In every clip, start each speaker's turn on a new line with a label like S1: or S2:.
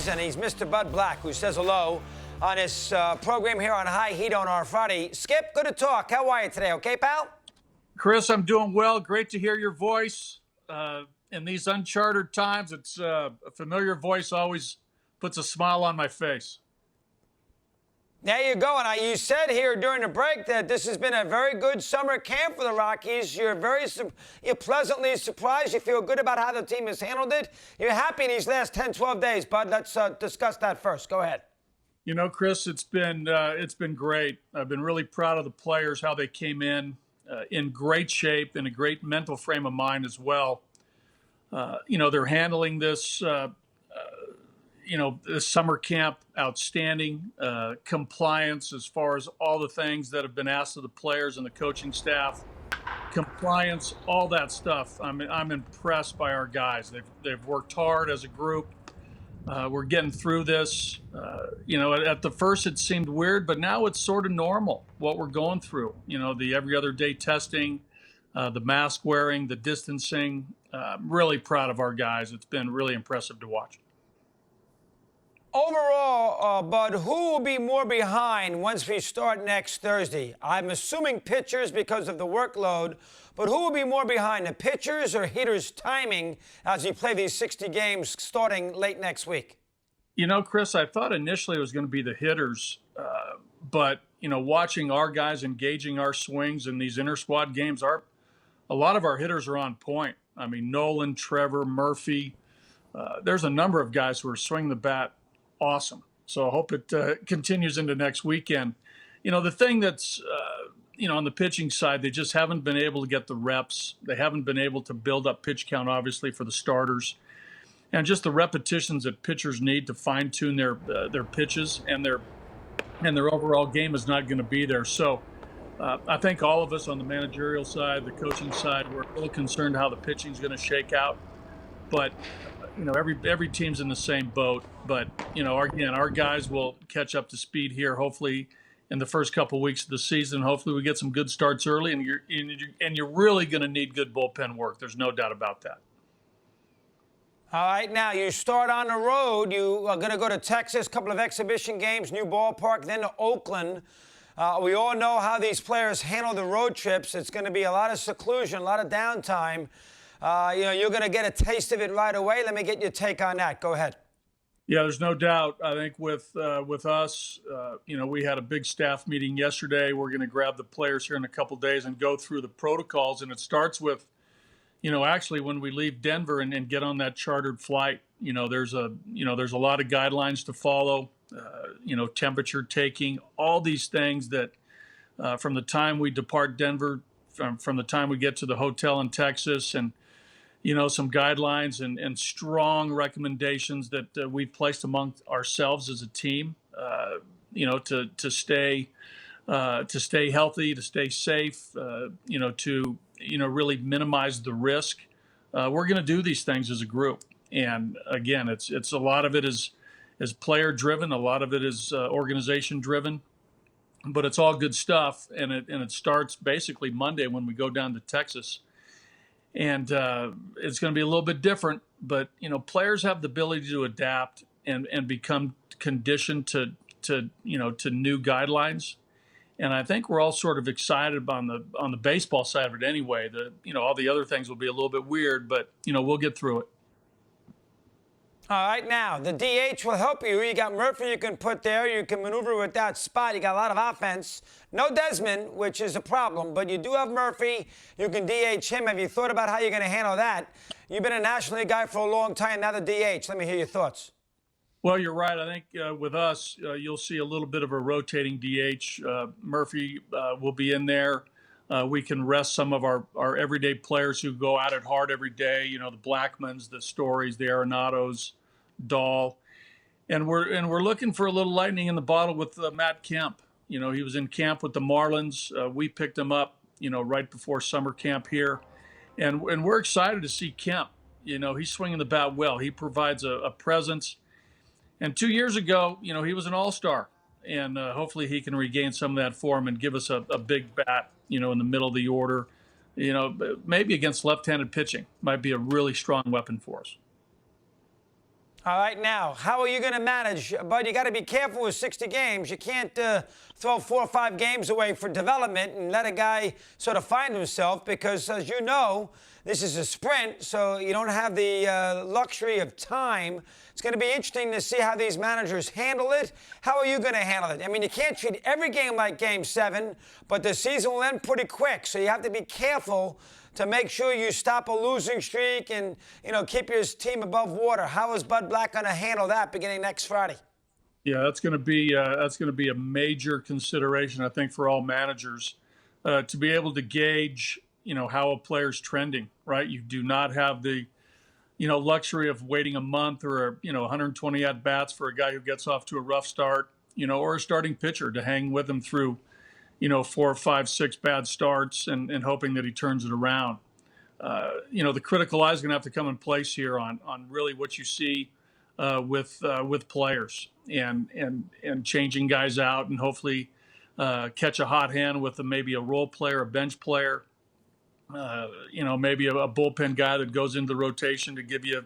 S1: Rockies, and he's Mr. Bud Black, who says hello on his program here on High Heat on our Friday. Skip, good to talk. How are you today? Okay, pal?
S2: Chris, I'm doing well. Great to hear your voice. In these uncharted times, it's a familiar voice always puts a smile on my face.
S1: There you go. And you said here during the break that this has been a very good summer camp for the Rockies. You're pleasantly surprised. You feel good about how the team has handled it. You're happy in these last 10, 12 days, Bud. Let's discuss that first. Go ahead.
S2: You know, Chris, it's been great. I've been really proud of the players, how they came in great shape, in a great mental frame of mind as well. They're handling this, this summer camp outstanding. Compliance as far as all the things that have been asked of the players and the coaching staff. Compliance, all that stuff. I'm impressed by our guys. They've worked hard as a group. We're getting through this. At the first it seemed weird, but now it's sort of normal what we're going through. The every other day testing, the mask wearing, the distancing. I'm really proud of our guys. It's been really impressive to watch.
S1: Overall, Bud, who will be more behind once we start next Thursday? I'm assuming pitchers because of the workload, but who will be more behind, the pitchers or hitters' timing as we play these 60 games starting late next week?
S2: Chris, I thought initially it was going to be the hitters, but watching our guys engaging our swings in these inter-squad games, a lot of our hitters are on point. I mean, Nolan, Trevor, Murphy. There's a number of guys who are swinging the bat awesome. So I hope it continues into next weekend. The thing that's, on the pitching side, they just haven't been able to get the reps. They haven't been able to build up pitch count, obviously, for the starters. And just the repetitions that pitchers need to fine-tune their pitches, and their overall game is not going to be there. So I think all of us on the managerial side, the coaching side, we're a little concerned how the pitching is going to shake out. But every team's in the same boat. But our guys will catch up to speed here, hopefully in the first couple of weeks of the season. Hopefully we get some good starts early, and you're really going to need good bullpen work. There's no doubt about that.
S1: All right, now you start on the road. You are going to go to Texas, couple of exhibition games, new ballpark, then to Oakland. We all know how these players handle the road trips. It's going to be a lot of seclusion, a lot of downtime. You're going to get a taste of it right away. Let me get your take on that. Go ahead.
S2: Yeah, there's no doubt. I think with us, we had a big staff meeting yesterday. We're going to grab the players here in a couple of days and go through the protocols. And it starts with, actually when we leave Denver and get on that chartered flight, there's a lot of guidelines to follow, temperature taking, all these things that from the time we depart Denver, from the time we get to the hotel in Texas, and some guidelines and strong recommendations that we've placed among ourselves as a team, to stay healthy, to stay safe, to really minimize the risk. We're going to do these things as a group, and again, it's a lot of it is player driven, a lot of it is organization driven, but it's all good stuff, and it starts basically Monday when we go down to Texas. And it's going to be a little bit different, but players have the ability to adapt and become conditioned to new guidelines. And I think we're all sort of excited on the baseball side of it anyway. All the other things will be a little bit weird, but we'll get through it.
S1: All right, now, the DH will help you. You got Murphy you can put there. You can maneuver with that spot. You got a lot of offense. No Desmond, which is a problem, but you do have Murphy. You can DH him. Have you thought about how you're going to handle that? You've been a National League guy for a long time, now the DH. Let me hear your thoughts.
S2: Well, you're right. I think with us, you'll see a little bit of a rotating DH. Murphy will be in there. We can rest some of our everyday players who go at it hard every day. The Blackmans, the Stories, the Arenados, Dahl, and we're looking for a little lightning in the bottle with Matt Kemp. He was in camp with the Marlins. We picked him up, right before summer camp here, and we're excited to see Kemp. He's swinging the bat well. He provides a presence. And 2 years ago, he was an all-star, and hopefully he can regain some of that form and give us a big bat, in the middle of the order. Maybe against left-handed pitching might be a really strong weapon for us.
S1: All right, now, how are you going to manage? Bud, you got to be careful with 60 games. You can't throw 4 or 5 games away for development and let a guy sort of find himself because, as you know, this is a sprint, so you don't have the luxury of time. It's going to be interesting to see how these managers handle it. How are you going to handle it? I mean, you can't treat every game like Game 7, but the season will end pretty quick, so you have to be careful to make sure you stop a losing streak and, keep your team above water. How is Bud Black going to handle that beginning next Friday?
S2: Yeah, that's going to be a major consideration, I think, for all managers to be able to gauge, how a player's trending. Right, you do not have the, luxury of waiting a month or 120 at bats for a guy who gets off to a rough start, or a starting pitcher to hang with him through 4, 5, 6 bad starts and hoping that he turns it around. The critical eye is going to have to come in place here on really what you see with players and changing guys out and hopefully catch a hot hand with maybe a role player, a bench player, maybe a bullpen guy that goes into the rotation to give you,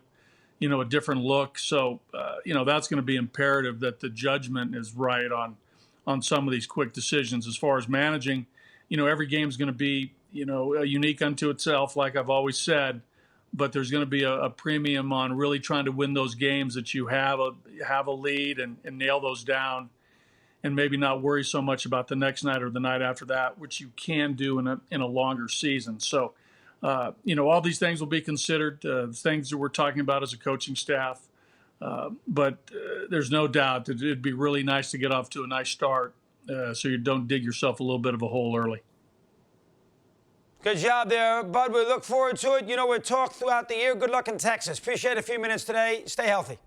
S2: a different look. So, that's going to be imperative that the judgment is right on some of these quick decisions. As far as managing, every game is going to be, unique unto itself, like I've always said, but there's going to be a premium on really trying to win those games that you have a lead and nail those down and maybe not worry so much about the next night or the night after that, which you can do in a longer season. So, all these things will be considered, things that we're talking about as a coaching staff. But there's no doubt that it'd be really nice to get off to a nice start so you don't dig yourself a little bit of a hole early.
S1: Good job there, Bud. We look forward to it. We'll talk throughout the year. Good luck in Texas. Appreciate a few minutes today. Stay healthy.